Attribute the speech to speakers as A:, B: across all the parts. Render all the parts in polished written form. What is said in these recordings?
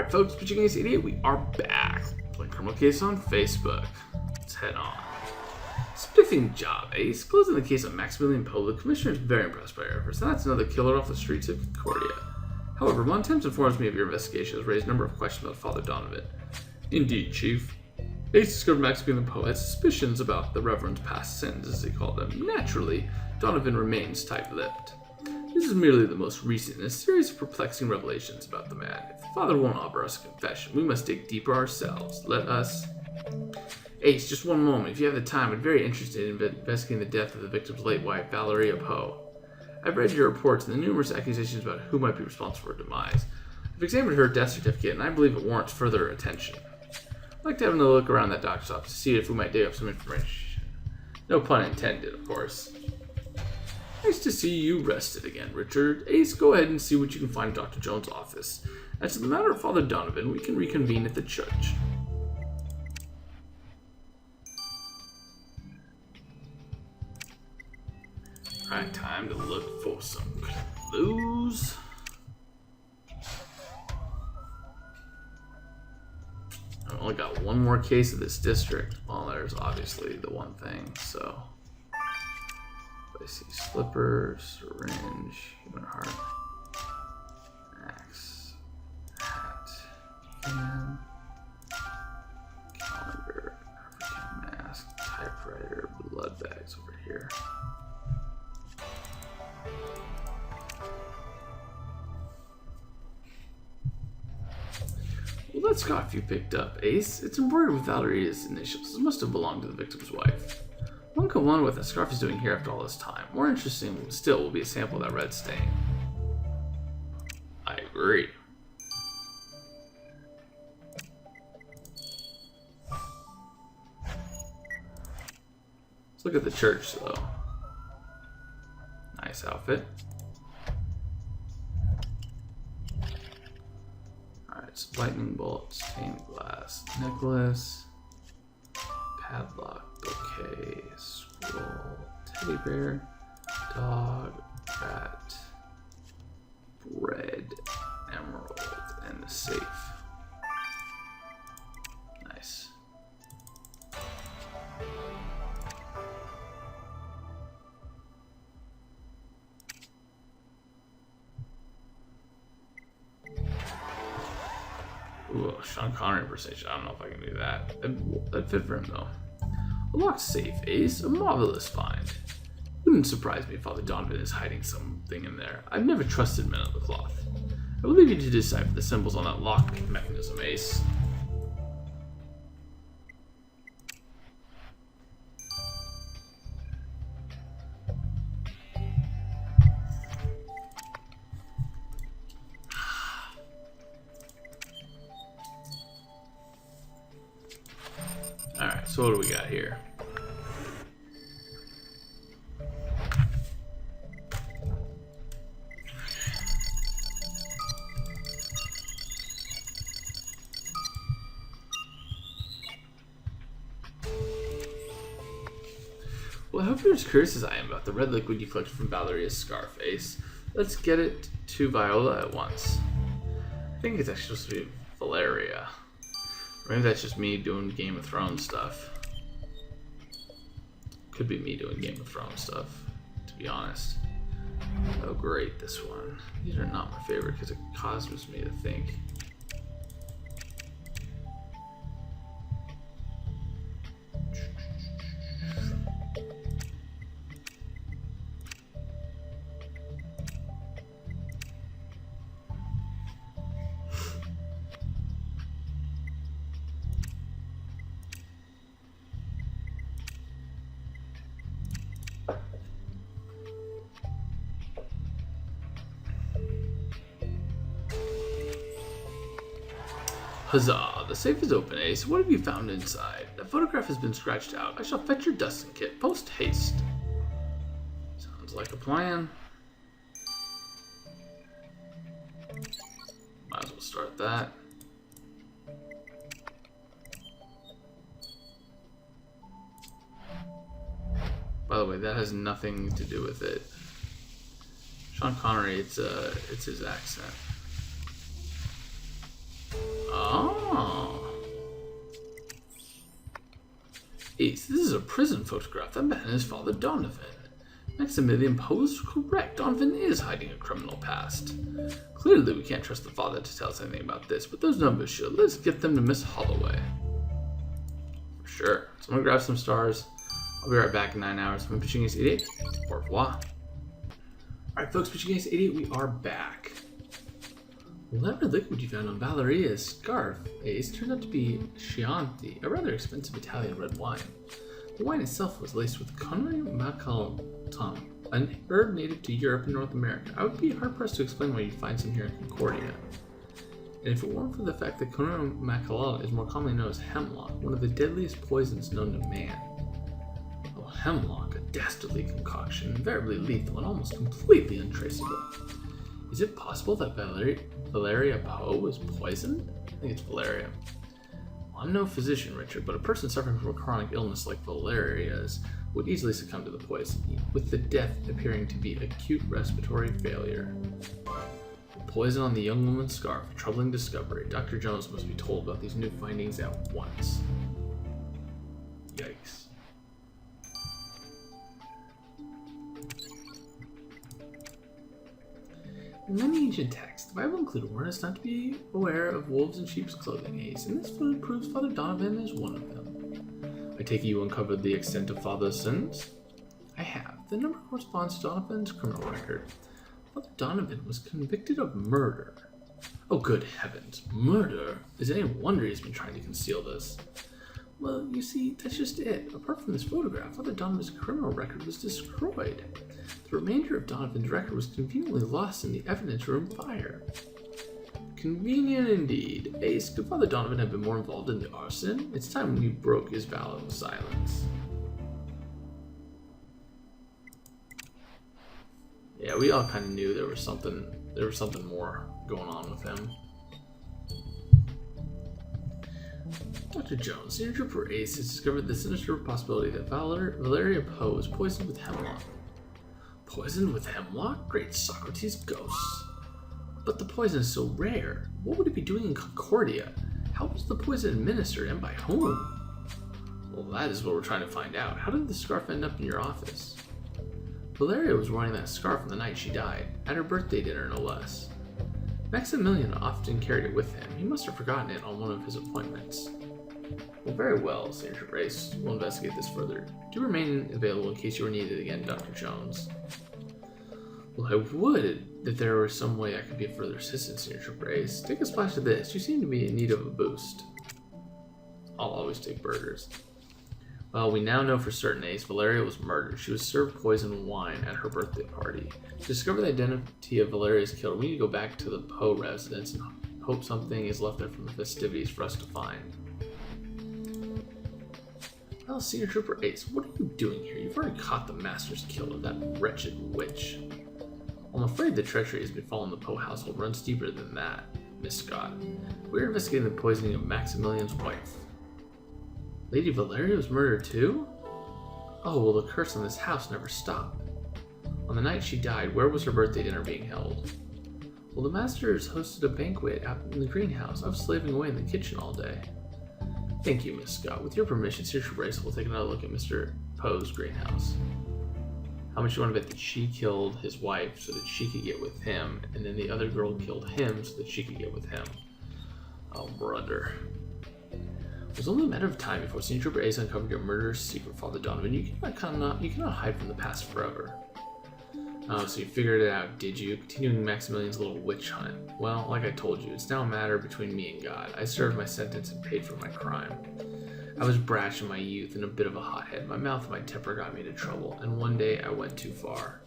A: Alright folks, Pitching Ace 88, we are back. Playing Criminal Case on Facebook. Let's head on. Spiffing job, Ace. Closing the case of Maximilian Poe, the Commissioner is very impressed by your efforts, and that's another killer off the streets of Concordia. However, Montemps informs me of your investigation has raised a number of questions about Father Donovan. Indeed, Chief. Ace discovered Maximilian Poe had suspicions about the Reverend's past sins, as he called them. Naturally, Donovan remains tight-lipped. This is merely the most recent in a series of perplexing revelations about the man. If the Father won't offer us a confession, we must dig deeper ourselves. Let us... Ace, just one moment. If you have the time, I'm very interested in investigating the death of the victim's late wife, Valeria Poe. I've read your reports and the numerous accusations about who might be responsible for her demise. I've examined her death certificate, and I believe it warrants further attention. I'd like to have another look around that doctor's office to see if we might dig up some information. No pun intended, of course. Nice to see you rested again, Richard. Ace, go ahead and see what you can find in Dr. Jones' office. As to the matter of Father Donovan, we can reconvene at the church. Alright, time to look for some clues. I've only got one more case of this district. Well, there's obviously the one thing, so... I see slippers, syringe, human heart, axe, hat, can, calendar, African mask, typewriter, blood bags over here. Well, that scarf you picked up, Ace. It's embroidered with Valeria's initials. It must have belonged to the victim's wife. One could wonder what the scarf is doing here after all this time. More interesting still will be a sample of that red stain. I agree. Let's look at the church, though. Nice outfit. Alright, so lightning bolt, stained glass, necklace, padlock, bouquet, scroll, teddy bear, dog, rat, bread, emerald, and the safe. Nice. Ooh, Sean Connery impersonation. I don't know if I can do that. That'd fit for him, though. A locked safe, Ace. A marvelous find. Wouldn't surprise me if Father Donovan is hiding something in there. I've never trusted men of the cloth. I will leave you to decipher the symbols on that lock mechanism, Ace. Alright, so what do we got here? Well, I hope you're as curious as I am about the red liquid you collected from Valeria's scarf, Ace. Let's get it to Viola at once. I think it's actually supposed to be Valeria. Or maybe that's just me doing Game of Thrones stuff. Could be me doing Game of Thrones stuff, to be honest. Oh great, this one. These are not my favorite because it causes me to think. Huzzah! The safe is open, Ace. What have you found inside? The photograph has been scratched out. I shall fetch your dusting kit. Post haste. Sounds like a plan. Might as well start that. By the way, that has nothing to do with it. Sean Connery, it's his accent. Ace, this is a prison photograph. That man is Father Donovan. Maximilian Poe is correct. Donovan is hiding a criminal past. Clearly, we can't trust the father to tell us anything about this, but those numbers should. Let's get them to Miss Holloway. For sure. So I'm gonna grab some stars. I'll be right back in 9 hours. I'm pitching Ace 88. Au revoir. Alright, folks, pitching Ace 88, we are back. Whatever liquid you found on Valeria's scarf, Ace, turned out to be Chianti, a rather expensive Italian red wine. The wine itself was laced with Concordia maculatum, an herb native to Europe and North America. I would be hard-pressed to explain why you'd find some here in Concordia. And if it weren't for the fact that Concordia maculatum is more commonly known as hemlock, one of the deadliest poisons known to man. Oh, hemlock, a dastardly concoction, invariably lethal and almost completely untraceable. Is it possible that Valeria Poe was poisoned? I think it's Valeria. I'm no physician, Richard, but a person suffering from a chronic illness like Valeria's would easily succumb to the poison, with the death appearing to be acute respiratory failure. The poison on the young woman's scarf, a troubling discovery. Dr. Jones must be told about these new findings at once. Yikes. In many ancient texts, the Bible included warnings not to be aware of wolves in sheep's clothing, Ace, and this footage proves Father Donovan is one of them. I take it you uncovered the extent of Father's sins? I have. The number corresponds to Donovan's criminal record. Father Donovan was convicted of murder. Oh, good heavens, murder? Is it any wonder he's been trying to conceal this? Well, you see, that's just it. Apart from this photograph, Father Donovan's criminal record was destroyed. The remainder of Donovan's record was conveniently lost in the evidence room fire. Convenient indeed. Ace, could Father Donovan have been more involved in the arson? It's time we broke his vow of silence. Yeah, we all kind of knew there was something more going on with him. Dr. Jones, Senior Trooper Ace has discovered the sinister possibility that Valeria Poe was poisoned with hemlock. Poisoned with hemlock? Great Socrates ghosts. But the poison is so rare. What would it be doing in Concordia? How was the poison administered and by whom? Well, that is what we're trying to find out. How did the scarf end up in your office? Valeria was wearing that scarf on the night she died, at her birthday dinner no less. Maximilian often carried it with him. He must have forgotten it on one of his appointments. Well, very well, Senior Trooper Ace. We'll investigate this further. Do remain available in case you are needed again, Dr. Jones. Well, I would if there were some way I could be of further assistance, Senior Trooper Ace. Take a splash of this. You seem to be in need of a boost. I'll always take burgers. Well, we now know for certain, Ace, Valeria was murdered. She was served poisoned wine at her birthday party. To discover the identity of Valeria's killer, we need to go back to the Poe residence and hope something is left there from the festivities for us to find. Well, Senior Trooper Ace, what are you doing here? You've already caught the master's killer, that wretched witch. I'm afraid the treachery has been following the Poe household runs deeper than that, Miss Scott. We're investigating the poisoning of Maximilian's wife. Lady Valeria was murdered too? Oh, well, the curse on this house never stopped. On the night she died, where was her birthday dinner being held? Well, the masters hosted a banquet out in the greenhouse. I was slaving away in the kitchen all day. Thank you, Miss Scott. With your permission, Sir Brace will take another look at Mr. Poe's greenhouse. How much you want to bet that she killed his wife so that she could get with him, and then the other girl killed him so that she could get with him? Oh, brother. It was only a matter of time before Senior Trooper Ace uncovered your murderous secret, Father Donovan. You cannot hide from the past forever. Oh, so you figured it out, did you? Continuing Maximilian's little witch hunt. Well, like I told you, it's now a matter between me and God. I served my sentence and paid for my crime. I was brash in my youth and a bit of a hothead. My mouth and my temper got me into trouble, and one day I went too far.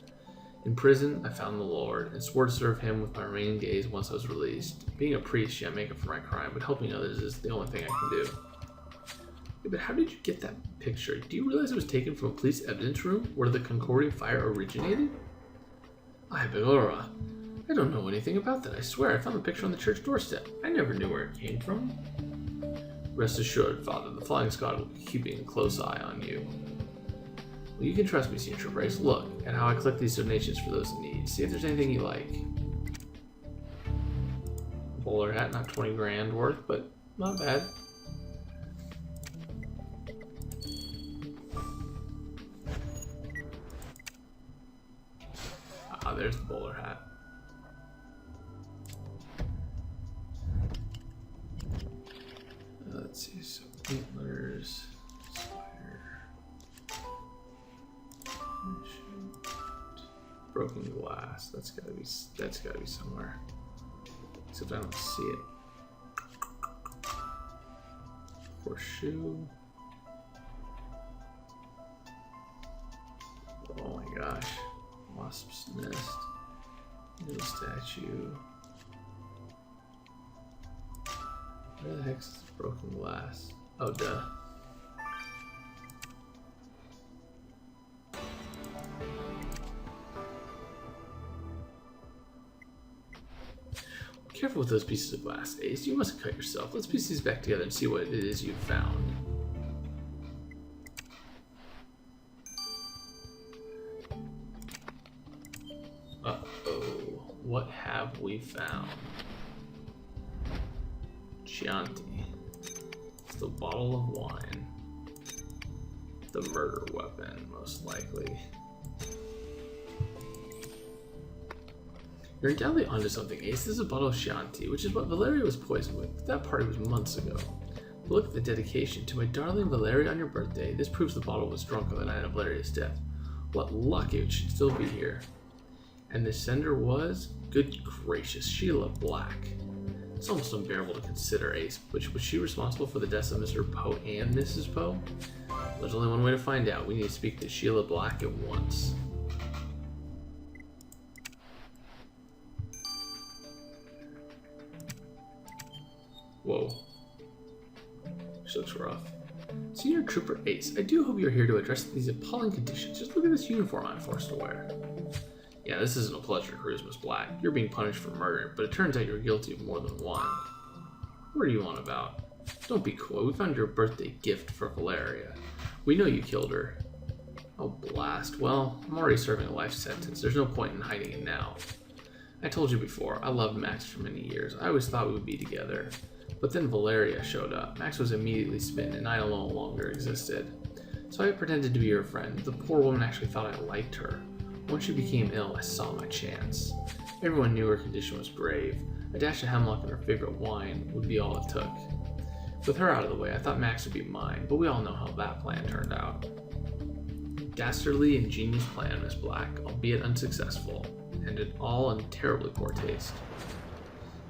A: In prison, I found the Lord, and swore to serve him with my remaining days once I was released. Being a priest, yeah, I make up for my crime, but helping others is the only thing I can do. Yeah, but how did you get that picture? Do you realize it was taken from a police evidence room where the Concordia fire originated? Ay, Begora. I don't know anything about that. I swear I found the picture on the church doorstep. I never knew where it came from. Rest assured, Father, the Flying Scot will be keeping a close eye on you. Well, you can trust me, Senior Trooper Ace. Look at how I collect these donations for those in need. See if there's anything you like. Bowler hat, not 20 grand worth, but not bad. there's the bowler hat. Let's see, so antlers, spider, broken glass. That's gotta be somewhere. Except I don't see it. Horseshoe. Oh my gosh. Wasp's nest. Little statue. Where the heck's this broken glass? Oh, duh. Careful with those pieces of glass, Ace. You mustn't cut yourself. Let's piece these back together and see what it is you've found. Uh-oh. What have we found? Chianti. It's the bottle of wine. The murder weapon, most likely. You're undoubtedly onto something, Ace. This is a bottle of Chianti, which is what Valeria was poisoned with. But that party was months ago. But look at the dedication. To my darling Valeria on your birthday. This proves the bottle was drunk on the night of Valeria's death. What luck it should still be here. And the sender was? Good gracious, Sheila Black. It's almost unbearable to consider, Ace. But was she responsible for the deaths of Mr. Poe and Mrs. Poe? There's only one way to find out. We need to speak to Sheila Black at once. Whoa. She looks rough. Senior Trooper Ace, I do hope you're here to address these appalling conditions. Just look at this uniform I'm forced to wear. Yeah, this isn't a pleasure cruise, Miss Black. You're being punished for murder, but it turns out you're guilty of more than one. What are you on about? Don't be coy. We found your birthday gift for Valeria. We know you killed her. Oh, blast. Well, I'm already serving a life sentence. There's no point in hiding it now. I told you before, I loved Max for many years. I always thought we would be together. But then Valeria showed up. Max was immediately smitten, and I no longer existed. So I pretended to be her friend. The poor woman actually thought I liked her. Once she became ill, I saw my chance. Everyone knew her condition was grave. A dash of hemlock and her favorite wine would be all it took. With her out of the way, I thought Max would be mine, but we all know how that plan turned out. Dastardly and ingenious plan, Miss Black, albeit unsuccessful, and all in terribly poor taste.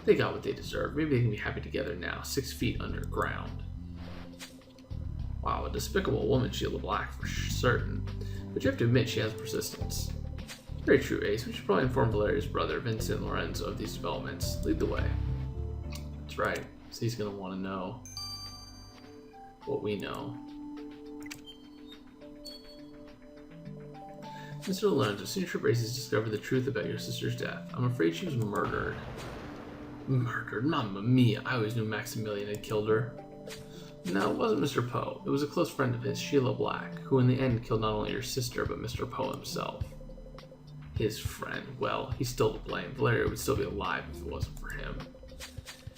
A: They got what they deserved. Maybe they can be happy together now, 6 feet underground. Wow, a despicable woman, Sheila Black, for certain. But you have to admit she has persistence. Very true, Ace. We should probably inform Valeria's brother, Vincent Lorenzo, of these developments. Lead the way. That's right. So he's going to want to know what we know. Mr. Lorenzo, Senior Trooper Ace has discovered the truth about your sister's death. I'm afraid she was murdered. Murdered? Mamma mia. I always knew Maximilian had killed her. No, it wasn't Mr. Poe. It was a close friend of his, Sheila Black, who in the end killed not only your sister, but Mr. Poe himself. His friend. Well, he's still to blame. Valeria would still be alive if it wasn't for him.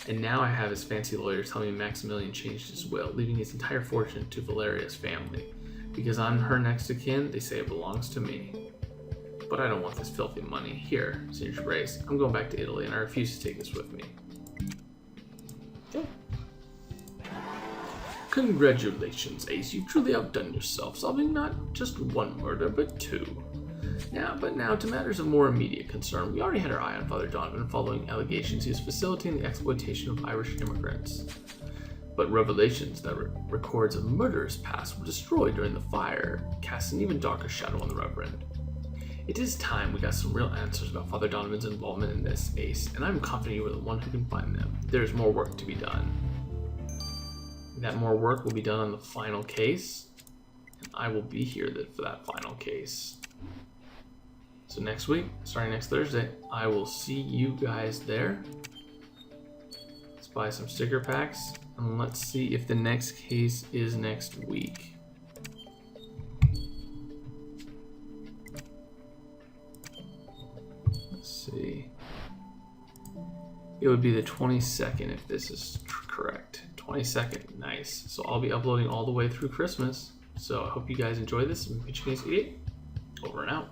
A: And now I have his fancy lawyer telling me Maximilian changed his will, leaving his entire fortune to Valeria's family. Because I'm her next of kin, they say it belongs to me. But I don't want this filthy money. Here, Senior Trooper Ace, I'm going back to Italy, and I refuse to take this with me. Okay. Congratulations, Ace. You've truly outdone yourself, solving not just one murder, but two. Now to matters of more immediate concern. We already had our eye on Father Donovan following allegations he was facilitating the exploitation of Irish immigrants. But revelations that records of murderous past were destroyed during the fire cast an even darker shadow on the Reverend. It is time we got some real answers about Father Donovan's involvement in this, Ace, and I'm confident you are the one who can find them. There's more work to be done. That more work will be done on the final case, and I will be here for that final case. So next week, starting next Thursday, I will see you guys there. Let's buy some sticker packs, and let's see if the next case is next week. Let's see. It would be the 22nd if this is correct. 22nd, nice. So I'll be uploading all the way through Christmas. So I hope you guys enjoy this, and pitch case 8, over and out.